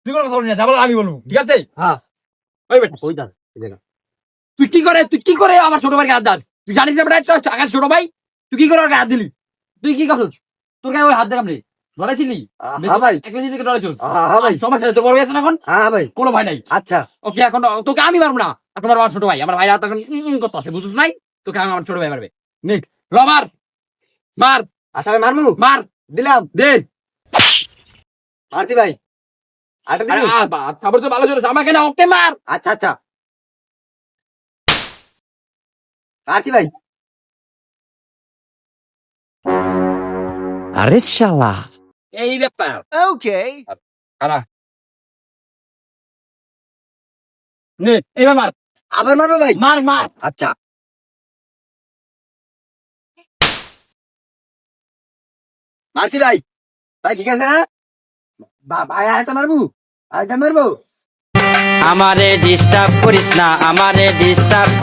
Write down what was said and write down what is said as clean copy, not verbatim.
তুই কোনো কথা বলবি না, যা বলার আমি বলবো, ঠিক আছে? হ্যাঁ ওই বেটা, ওই দাঁড়া এই দেখা তুই কি করে আমার ছোট ভাইকে হাত দাস? তুই জানিস না বেটা আকাশ ছোট ভাই, তুই কি করে ওর গায়ে হাত দিলি? তুই কি করছিস? তোর গায়ে ওই হাত দেখাম রে, ডরাইছিলি? হ্যাঁ ভাই একলা দিকে ডরাইছিস? হ্যাঁ ভাই সমস্যা নেই, তোর বড় ভাই আছে না এখন? হ্যাঁ ভাই কোনো ভয় নাই। আচ্ছা ওকে, এখন তোকে আমি মারবো না, এখন মারবো আমার ছোট ভাই। আমার ভাইরা তখন করতে আছে, বুঝছিস নাই? তোকে আমার ছোট ভাই মারবে। নে ল, মার মার আচ্ছা ভাই মারমু মার, দিলাম দে। মারতি ভাই আটা আরে দিবি খাবার তো ভালো চলেছে, আমাকে না, ওকে মার। আচ্ছা আচ্ছা মারতি ভাই আরে শালা, এই ব্যাপার। ওকে খারা নে, এবার মার আবার মারবো ভাই মার মার। আচ্ছা মারছি ভাই ভাই ঠিক আছে না ভাই আরেকটা মারবো আরেকটা মারবো আমারে ডিস্টার্ব করিস না, আমারে ডিস্টার্ব